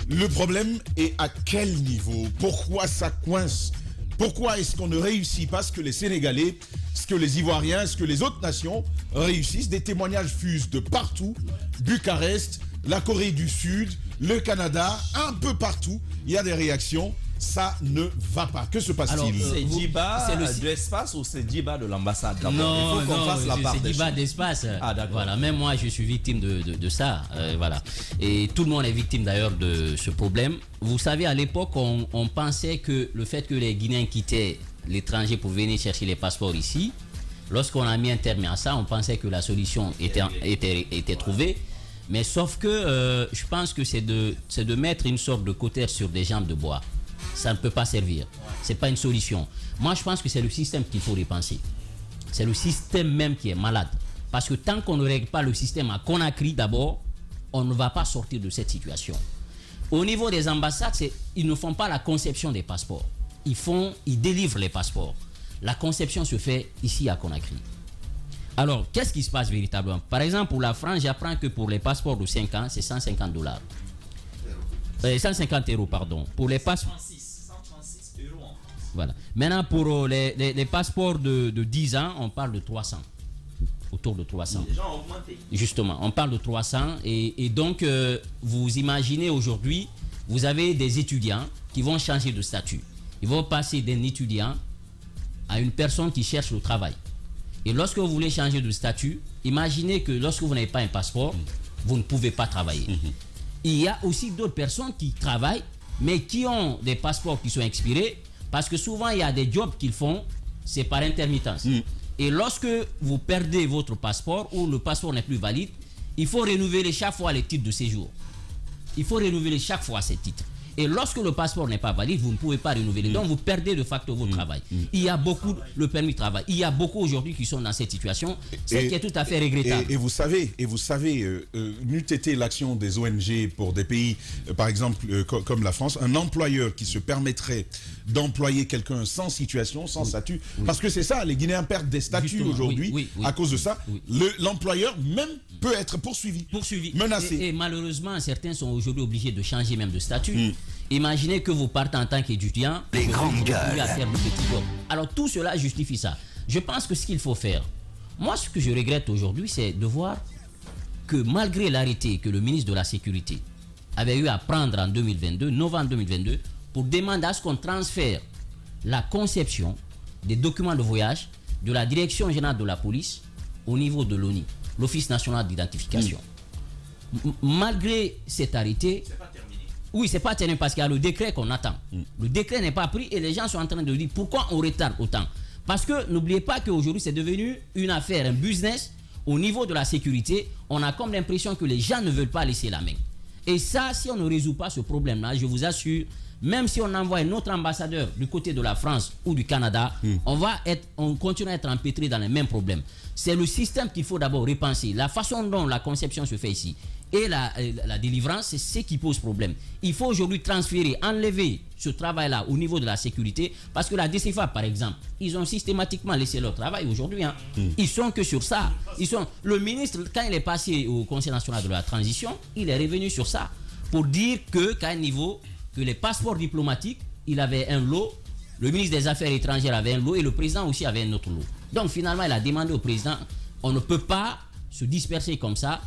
Le problème est à quel niveau? Pourquoi ça coince? Pourquoi est-ce qu'on ne réussit pas ce que les Sénégalais, ce que les Ivoiriens, ce que les autres nations réussissent? Des témoignages fusent de partout. Bucarest, la Corée du Sud, le Canada, un peu partout. Il y a des réactions. Ça ne va pas. Que se passe-t-il? C'est Djiba de l'espace ou c'est Djiba de l'ambassade? Non, c'est Djiba d'espace. Ah, d'accord. Voilà, même moi, je suis victime de ça. Voilà. Et tout le monde est victime d'ailleurs de ce problème. Vous savez, à l'époque, on pensait que le fait que les Guinéens quittaient l'étranger pour venir chercher les passeports ici, lorsqu'on a mis un terme à ça, on pensait que la solution était trouvée. Mais sauf que je pense que c'est de mettre une sorte de cautère sur des jambes de bois. Ça ne peut pas servir. Ce n'est pas une solution. Moi, je pense que c'est le système qu'il faut repenser. C'est le système même qui est malade. Parce que tant qu'on ne règle pas le système à Conakry d'abord, on ne va pas sortir de cette situation. Au niveau des ambassades, ils ne font pas la conception des passeports. Ils délivrent les passeports. La conception se fait ici à Conakry. Alors, qu'est-ce qui se passe véritablement? Par exemple, pour la France, j'apprends que pour les passeports de 5 ans, c'est 150 $. 150 €, pardon. Pour les passeports. 136 €. Voilà. Maintenant, pour les passeports de 10 ans, on parle de 300. Autour de 300. Les gens ont augmenté. Justement, on parle de 300. Et donc, vous imaginez aujourd'hui, vous avez des étudiants qui vont changer de statut. Ils vont passer d'un étudiant à une personne qui cherche le travail. Et lorsque vous voulez changer de statut, imaginez que lorsque vous n'avez pas un passeport, vous ne pouvez pas travailler. Il y a aussi d'autres personnes qui travaillent, mais qui ont des passeports qui sont expirés, parce que souvent, il y a des jobs qu'ils font, c'est par intermittence. Et lorsque vous perdez votre passeport, ou le passeport n'est plus valide, il faut renouveler chaque fois les titres de séjour. Il faut renouveler chaque fois ces titres. Et lorsque le passeport n'est pas valide, vous ne pouvez pas renouveler. Donc vous perdez de facto votre travail. Il y a beaucoup, le permis de travail, il y a beaucoup aujourd'hui qui sont dans cette situation, ce qui est tout à fait regrettable. Et vous savez, n'eût été l'action des ONG pour des pays, par exemple, comme la France, un employeur qui se permettrait d'employer quelqu'un sans situation, sans statut, parce que c'est ça, les Guinéens perdent des statuts aujourd'hui à cause de ça. L'employeur même peut être poursuivi, menacé. Et malheureusement, certains sont aujourd'hui obligés de changer même de statut. Imaginez que vous partez en tant qu'étudiant, les grandes gueules, à faire le petit job. Alors tout cela justifie ça. Je pense que ce qu'il faut faire, moi ce que je regrette aujourd'hui, c'est de voir que malgré l'arrêté que le ministre de la Sécurité avait eu à prendre en 2022, novembre 2022, pour demander à ce qu'on transfère la conception des documents de voyage de la Direction générale de la police au niveau de l'ONI, l'Office national d'identification. Malgré cet arrêté, oui, c'est pas terminé parce qu'il y a le décret qu'on attend. Le décret n'est pas pris et les gens sont en train de dire pourquoi on retarde autant. Parce que n'oubliez pas qu'aujourd'hui c'est devenu une affaire, un business au niveau de la sécurité. On a comme l'impression que les gens ne veulent pas laisser la main. Et ça, si on ne résout pas ce problème-là, je vous assure, même si on envoie un autre ambassadeur du côté de la France ou du Canada, on continue à être empêtré dans les mêmes problèmes. C'est le système qu'il faut d'abord repenser. La façon dont la conception se fait ici et la délivrance, c'est ce qui pose problème. Il faut aujourd'hui transférer, enlever ce travail-là au niveau de la sécurité, parce que la DCFA, par exemple, ils ont systématiquement laissé leur travail aujourd'hui. Ils sont que sur ça. Le ministre, quand il est passé au Conseil national de la transition, il est revenu sur ça pour dire qu'à un niveau, que les passeports diplomatiques, il avait un lot, le ministre des Affaires étrangères avait un lot et le président aussi avait un autre lot. Donc finalement, il a demandé au président, on ne peut pas se disperser comme ça.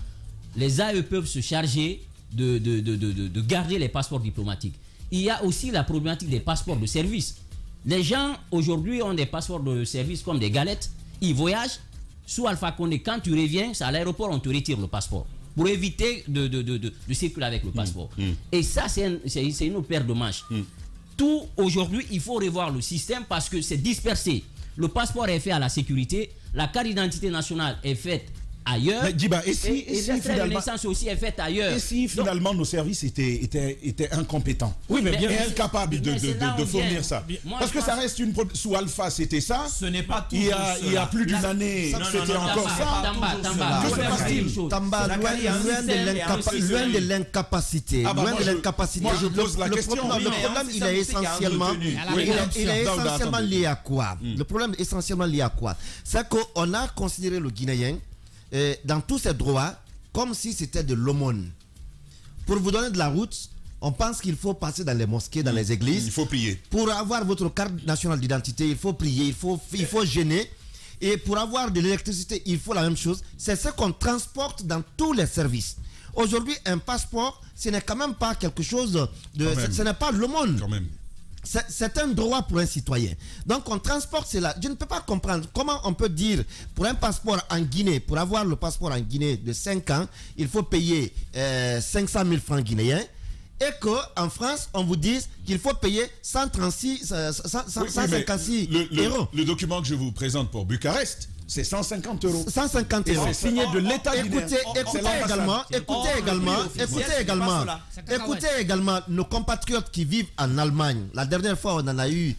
Les AE peuvent se charger de garder les passeports diplomatiques. Il y a aussi la problématique des passeports de service. Les gens aujourd'hui ont des passeports de service comme des galettes. Ils voyagent sous Alpha Condé. Quand tu reviens, c'est à l'aéroport, on te retire le passeport pour éviter de circuler avec le passeport. Et ça, c'est une paire de manches. Tout aujourd'hui, il faut revoir le système parce que c'est dispersé. Le passeport est fait à la sécurité, la carte d'identité nationale est faite ailleurs. Mais Djiba, et si finalement, de naissance aussi est faite ailleurs. Et si finalement nos services étaient incompétents, incapables de fournir ça. Parce que ça reste sous Alpha, c'était ça. Ce n'est pas tout. Il y a plus d'une année, c'était encore ça. Tamba, loin de l'incapacité. Loin de l'incapacité. Moi je pose la question. Le problème, il est essentiellement lié à quoi? Le problème est essentiellement lié à quoi? C'est qu'on a considéré le Guinéen dans tous ses droits comme si c'était de l'aumône. Pour vous donner de la route, on pense qu'il faut passer dans les mosquées, dans les églises. Il faut prier. Pour avoir votre carte nationale d'identité, il faut prier, il faut jeûner. Et pour avoir de l'électricité, il faut la même chose. C'est ce qu'on transporte dans tous les services. Aujourd'hui, un passeport, ce n'est quand même pas quelque chose de... Ce n'est pas l'aumône. Quand même. C'est un droit pour un citoyen. Donc on transporte cela. Je ne peux pas comprendre comment on peut dire pour un passeport en Guinée, pour avoir le passeport en Guinée de 5 ans, il faut payer 500 000 francs guinéens, et qu'en France, on vous dise qu'il faut payer 156 euros. Le document que je vous présente pour Bucarest, c'est 150 euros. 150 euros. C'est signé de l'État guinéen. Écoutez également nos compatriotes qui vivent en Allemagne. La dernière fois, on en a eu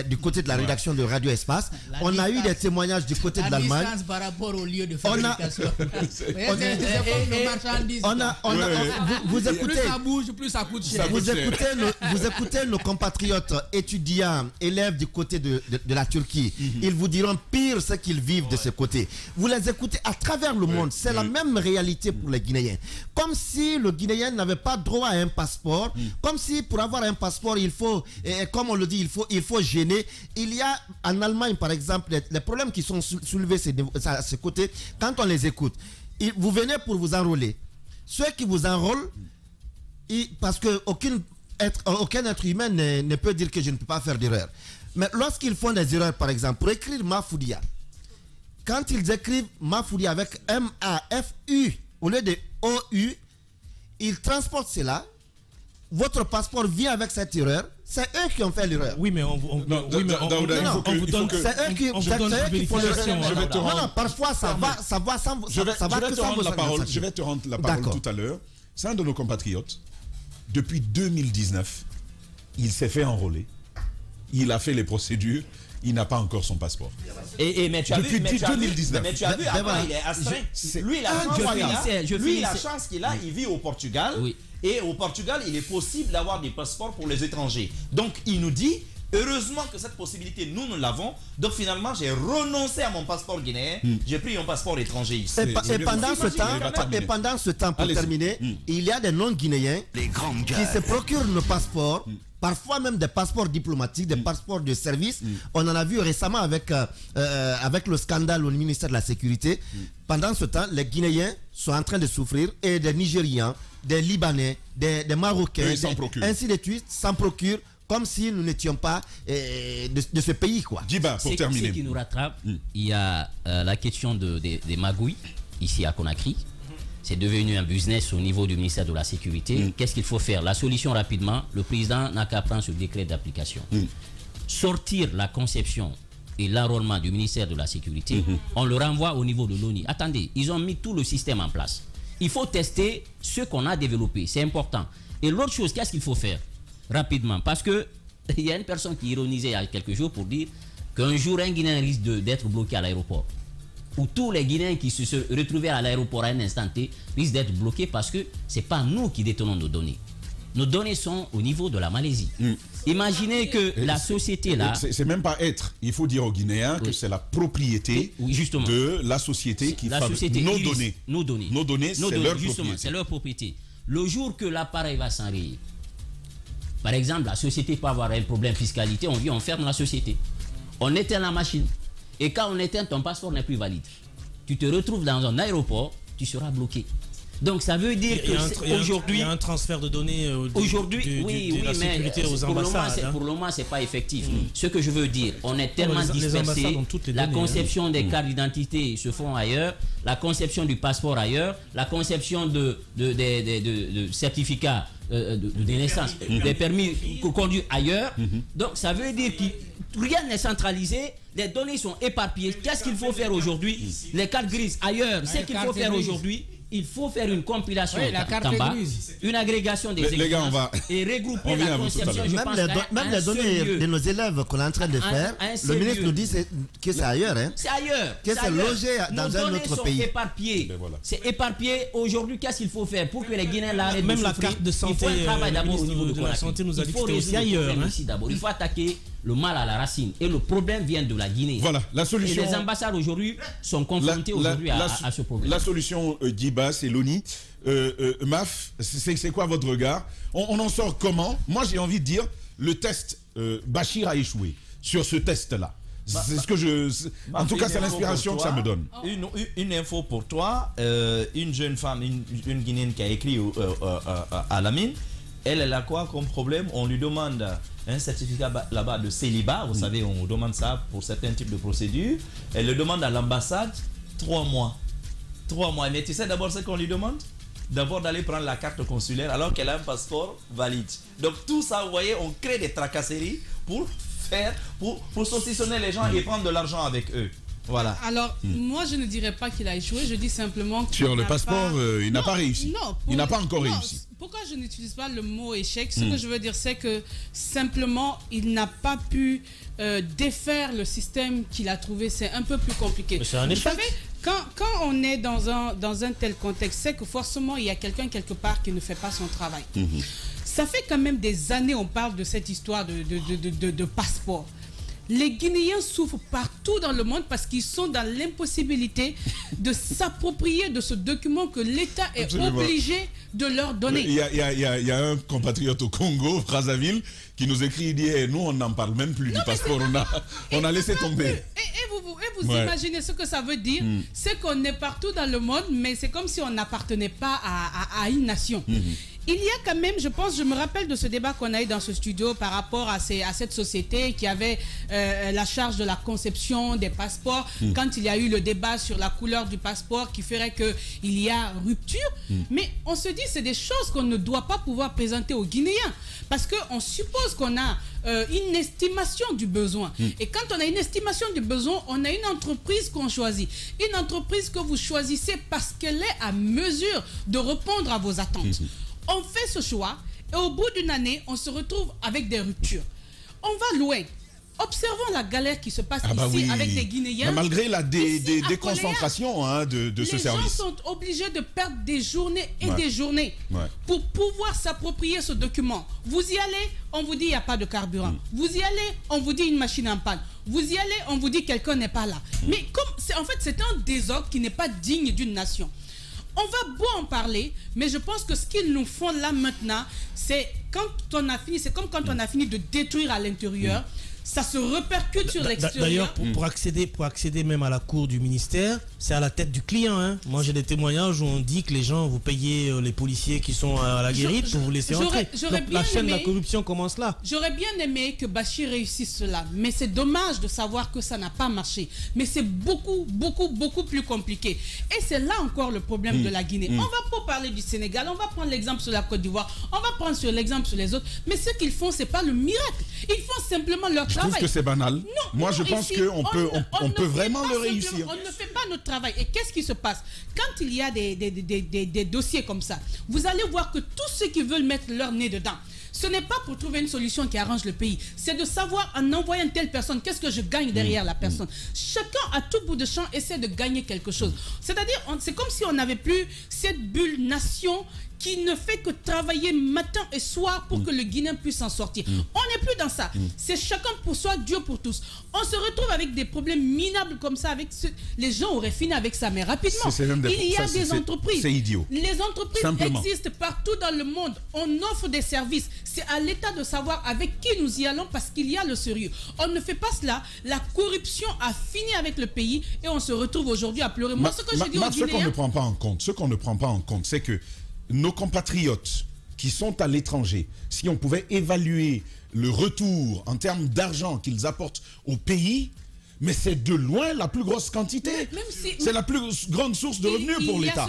du côté de la rédaction de Radio Espace. On a eu des témoignages du côté de l'Allemagne. Par rapport au lieu de fabrication. Vous écoutez, plus ça bouge, plus ça coûte cher. Vous écoutez nos compatriotes étudiants, élèves du côté de la Turquie. Ils vous diront pire ce qu'ils vivent de ce côté. Vous les écoutez à travers le monde. C'est la même réalité pour les Guinéens. Comme si le Guinéen n'avait pas droit à un passeport. Comme si pour avoir un passeport, il faut, comme on le dit, il faut gêner. Il y a en Allemagne, par exemple, les problèmes qui sont soulevés à ce côté. Quand on les écoute, vous venez pour vous enrôler. Ceux qui vous enrôlent, parce qu'aucun être humain ne peut dire que je ne peux pas faire d'erreur. Mais lorsqu'ils font des erreurs, par exemple, pour écrire Mafoudia, quand ils écrivent Mafoudia avec M-A-F-U au lieu de O-U, ils transportent cela. Votre passeport vient avec cette erreur. C'est eux qui ont fait l'erreur. Oui, mais on vous donne. C'est eux qui font l'erreur. Non, parfois ça va. Je vais te rendre la parole tout à l'heure. C'est un de nos compatriotes. Depuis 2019, il s'est fait enrôler, il a fait les procédures, il n'a pas encore son passeport. Mais tu as depuis vu, 2019. Mais tu as vu, il est astreint. Lui, la chance qu'il a, il vit au Portugal. Oui. Et au Portugal, il est possible d'avoir des passeports pour les étrangers. Donc, il nous dit, heureusement que cette possibilité, nous l'avons. Donc, finalement, j'ai renoncé à mon passeport guinéen. J'ai pris un passeport étranger ici. Et pendant ce temps, pour terminer, il y a des non-guinéens qui se procurent le passeport. Parfois même des passeports diplomatiques, des passeports de service. On en a vu récemment avec le scandale au ministère de la Sécurité. Pendant ce temps, les Guinéens sont en train de souffrir et des Nigérians, des Libanais, des Marocains, ainsi de suite, s'en procurent comme si nous n'étions pas de ce pays. Djiba, pour terminer. Ce qui nous rattrape, il y a la question des magouilles ici à Conakry. C'est devenu un business au niveau du ministère de la Sécurité. Qu'est-ce qu'il faut faire? La solution rapidement, le président n'a qu'à prendre ce décret d'application. Sortir la conception et l'enrôlement du ministère de la Sécurité, on le renvoie au niveau de l'ONU. Attendez, ils ont mis tout le système en place. Il faut tester ce qu'on a développé, c'est important. Et l'autre chose, qu'est-ce qu'il faut faire? Rapidement, parce qu'il y a une personne qui ironisait il y a quelques jours pour dire qu'un jour, un Guinéen risque d'être bloqué à l'aéroport. Où tous les Guinéens qui se retrouvaient à l'aéroport à un instant T risquent d'être bloqués parce que ce n'est pas nous qui détenons nos données. Nos données sont au niveau de la Malaisie. Imaginez que la société là... C'est même pas être. Il faut dire aux Guinéens que c'est la propriété de la société qui fabrique nos données. Nos données. Nos données, c'est leur propriété. C'est leur propriété. Le jour que l'appareil va s'enrayer, par exemple, la société peut avoir un problème de fiscalité, on dit on ferme la société. On éteint la machine. Et quand on éteint, ton passeport n'est plus valide. Tu te retrouves dans un aéroport, tu seras bloqué. Donc ça veut dire qu'aujourd'hui... Il y a un transfert de données de la sécurité aux ambassades. Pour le moment, ce n'est pas effectif. Ce que je veux dire, on est tellement dispersé. La conception des cartes d'identité se font ailleurs, la conception du passeport ailleurs, la conception de certificats de naissance, des permis de conduire ailleurs. Donc ça veut dire que rien n'est centralisé, les données sont éparpillées. Qu'est-ce qu'il faut faire aujourd'hui? Les cartes grises ailleurs, ce qu'il faut faire aujourd'hui, il faut faire une compilation en bas, une agrégation des exigences et regrouper la conception. Même les données de nos élèves qu'on est en train de faire, le ministre nous dit que c'est ailleurs. C'est ailleurs. Que c'est logé dans un autre pays. C'est éparpillé. Aujourd'hui, qu'est-ce qu'il faut faire pour que les Guinéens l'arrêtent? Même la carte de santé, il faut un travail d'abord au niveau de la santé nous a dit que c'était aussi ailleurs. Il faut attaquer le mal à la racine. Et le problème vient de la Guinée. Voilà, la solution... Et les ambassades aujourd'hui sont confrontées à ce problème. La solution, Djiba, c'est l'ONI. Maf, c'est quoi votre regard? On en sort comment? Moi, j'ai envie de dire, le test, Bachir a échoué sur ce test-là. C'est ce que en tout cas, c'est l'inspiration que ça me donne. Une info pour toi. Une jeune femme, une Guinéenne qui a écrit à la mine, elle a quoi comme problème? On lui demande un certificat là-bas de célibat. Vous savez, on demande ça pour certains types de procédures. Elle le demande à l'ambassade 3 mois. 3 mois. Mais tu sais d'abord ce qu'on lui demande? D'abord d'aller prendre la carte consulaire alors qu'elle a un passeport valide. Donc tout ça, vous voyez, on crée des tracasseries pour saucissonner les gens et prendre de l'argent avec eux. Voilà. Alors, moi, je ne dirais pas qu'il a échoué. Je dis simplement qu'il sur le passeport, il n'a pas réussi. Non, il n'a pas encore réussi. Pourquoi je n'utilise pas le mot échec? Ce que je veux dire, c'est que simplement, il n'a pas pu défaire le système qu'il a trouvé. C'est un peu plus compliqué. Mais c'est un échec. Vous savez, quand on est dans un tel contexte, c'est que forcément, il y a quelqu'un quelque part qui ne fait pas son travail. Ça fait quand même des années on parle de cette histoire de passeport. Les Guinéens souffrent partout dans le monde parce qu'ils sont dans l'impossibilité de s'approprier de ce document que l'État est obligé de leur donner. Il y a un compatriote au Congo, Brazzaville, qui nous écrit, il dit nous on n'en parle même plus du passeport, on a laissé tomber. Et vous imaginez ce que ça veut dire? C'est qu'on est partout dans le monde, mais c'est comme si on n'appartenait pas à une nation. Il y a quand même, je me rappelle de ce débat qu'on a eu dans ce studio par rapport à cette société qui avait la charge de la conception des passeports. Quand il y a eu le débat sur la couleur du passeport qui ferait qu'il y a rupture. Mais on se dit c'est des choses qu'on ne doit pas pouvoir présenter aux Guinéens. Parce qu'on suppose qu'on a une estimation du besoin. Et quand on a une estimation du besoin, on a une entreprise qu'on choisit. Une entreprise que vous choisissez parce qu'elle est à mesure de répondre à vos attentes. On fait ce choix Et au bout d'une année, on se retrouve avec des ruptures. On va loin. Observons la galère qui se passe ici avec des Guinéens. Mais malgré la déconcentration de ce service. Les gens sont obligés de perdre des journées et des journées pour pouvoir s'approprier ce document. Vous y allez, on vous dit il n'y a pas de carburant. Vous y allez, on vous dit une machine en panne. Vous y allez, on vous dit quelqu'un n'est pas là. Mais en fait, c'est un désordre qui n'est pas digne d'une nation. On va beau en parler, mais je pense que ce qu'ils nous font là maintenant, c'est comme quand on a fini de détruire à l'intérieur. Ça se répercute sur l'extérieur. D'ailleurs, pour accéder même à la cour du ministère, c'est à la tête du client. Hein. Moi, j'ai des témoignages où on dit que les gens, vous payez les policiers qui sont à la guérite pour vous laisser entrer. Donc, la chaîne de la corruption commence là. J'aurais bien aimé que Bachir réussisse cela, mais c'est dommage de savoir que ça n'a pas marché. Mais c'est beaucoup plus compliqué. Et c'est là encore le problème de la Guinée. On va pas parler du Sénégal, on va prendre l'exemple sur la Côte d'Ivoire, on va prendre l'exemple sur les autres. Mais ce qu'ils font, c'est pas le miracle. Ils font simplement leur Je trouve que c'est banal. Non, moi, je pense qu'on peut vraiment le réussir. On ne fait pas notre travail. Et qu'est-ce qui se passe? Quand il y a des dossiers comme ça, vous allez voir que tous ceux qui veulent mettre leur nez dedans, ce n'est pas pour trouver une solution qui arrange le pays. C'est de savoir, en envoyant telle personne, qu'est-ce que je gagne derrière la personne. Chacun, à tout bout de champ, essaie de gagner quelque chose. C'est-à-dire, c'est comme si on n'avait plus cette bulle nation qui ne fait que travailler matin et soir pour que le Guinéen puisse s'en sortir. On n'est plus dans ça. C'est chacun pour soi, Dieu pour tous. On se retrouve avec des problèmes minables comme ça. Les gens auraient fini avec ça, mais rapidement. Il y a des entreprises. C'est idiot. Les entreprises existent partout dans le monde. On offre des services. C'est à l'État de savoir avec qui nous y allons parce qu'il y a le sérieux. On ne fait pas cela. La corruption a fini avec le pays et on se retrouve aujourd'hui à pleurer. Moi, ce que je dis aux Guinéens... Ce qu'on ne prend pas en compte, c'est que nos compatriotes qui sont à l'étranger, si on pouvait évaluer le retour en termes d'argent qu'ils apportent au pays, mais c'est de loin la plus grosse quantité. C'est la plus grande source de revenus pour l'État.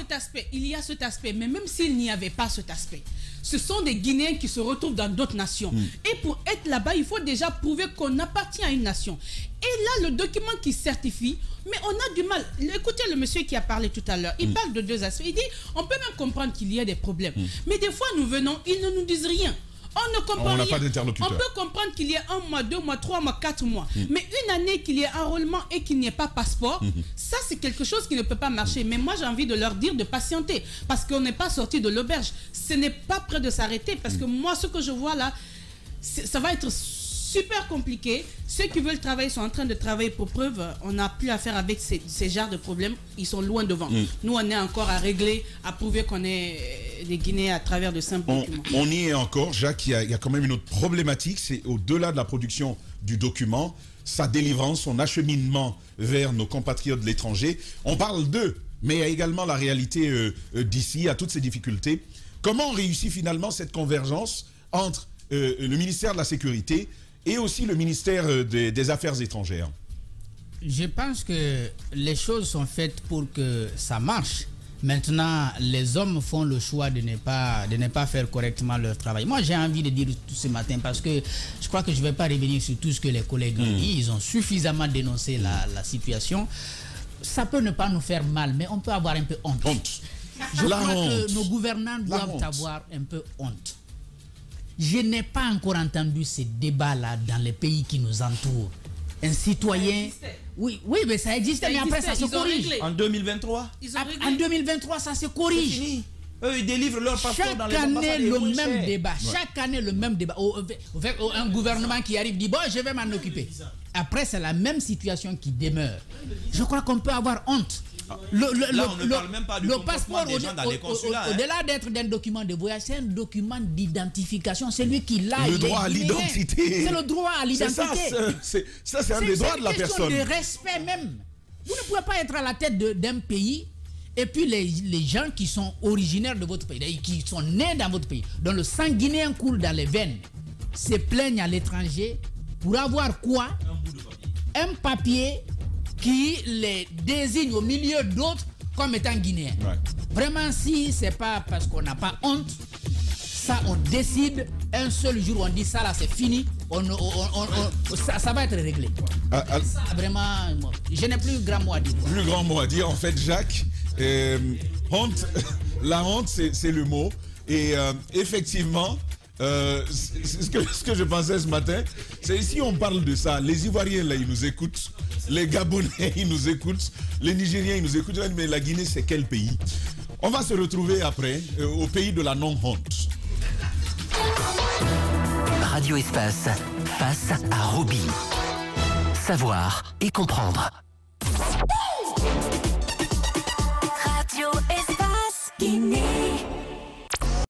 Il y a cet aspect, mais même s'il n'y avait pas cet aspect, ce sont des Guinéens qui se retrouvent dans d'autres nations. Et pour être là-bas, il faut déjà prouver qu'on appartient à une nation. Et là, le document qui certifie, mais on a du mal. Écoutez le monsieur qui a parlé tout à l'heure. Il parle de deux aspects. Il dit, on peut même comprendre qu'il y a des problèmes. Mais des fois, nous venons, ils ne nous disent rien. On ne comprend rien. Pas d'interlocuteur. On peut comprendre qu'il y ait 1 mois, 2 mois, 3 mois, 4 mois. Mais une année qu'il y ait enrôlement et qu'il n'y ait pas passeport, ça c'est quelque chose qui ne peut pas marcher. Mais moi j'ai envie de leur dire de patienter. Parce qu'on n'est pas sorti de l'auberge. Ce n'est pas prêt de s'arrêter. Parce que moi ce que je vois là, ça va être super compliqué. Ceux qui veulent travailler sont en train de travailler pour preuve. On n'a plus à faire avec ces genres de problèmes. Ils sont loin devant. Nous, on est encore à régler, à prouver qu'on est des Guinéens à travers de simples documents. On y est encore, Jacques. Il y a quand même une autre problématique. C'est au-delà de la production du document, sa délivrance, son acheminement vers nos compatriotes de l'étranger. On parle d'eux, mais il y a également la réalité d'ici, à toutes ces difficultés. Comment on réussit finalement cette convergence entre le ministère de la Sécurité et aussi le ministère des Affaires étrangères? Je pense que les choses sont faites pour que ça marche. Maintenant, les hommes font le choix de ne pas faire correctement leur travail. Moi, j'ai envie de dire tout ce matin parce que je crois que je ne vais pas revenir sur tout ce que les collègues ont dit. Ils ont suffisamment dénoncé la situation. Ça peut ne pas nous faire mal, mais on peut avoir un peu honte. Je crois que nos gouvernants doivent avoir un peu honte. Je n'ai pas encore entendu ces débats-là dans les pays qui nous entourent. Un citoyen... Oui, mais ça existait, mais après ça se corrige. En 2023 En 2023, ça se corrige. Eux, ils délivrent leur passeport dans les ambassades. Chaque année, le même débat. Chaque année, le même débat. Un gouvernement qui arrive dit, bon, je vais m'en occuper. Après, c'est la même situation qui demeure. Je crois qu'on peut avoir honte. Là, on ne parle même pas du comportement des gens dans les consulats. Au-delà d'être d'un document de voyage, c'est un document d'identification. Celui qui l'a. Le droit à l'identité. C'est le droit à l'identité. Ça, c'est un des droits de la personne. C'est une question de respect même. Vous ne pouvez pas être à la tête d'un pays et puis les gens qui sont originaires de votre pays, qui sont nés dans votre pays, dont le sang guinéen coule dans les veines, se plaignent à l'étranger pour avoir quoi? Un papier qui les désigne au milieu d'autres comme étant guinéens. Vraiment, si c'est pas parce qu'on n'a pas honte, ça on décide un seul jour, on dit ça là c'est fini, ça va être réglé. Ça, vraiment, je n'ai plus grand mot à dire. Plus grand mot à dire, en fait, Jacques. Honte, la honte, c'est le mot. Et effectivement, ce que je pensais ce matin, c'est ici on parle de ça. Les Ivoiriens, là, ils nous écoutent. Les Gabonais, ils nous écoutent. Les Nigériens, ils nous écoutent. Mais la Guinée, c'est quel pays? On va se retrouver après au pays de la non-honte. Radio Espace, face à Roby. Savoir et comprendre. Radio Espace Guinée.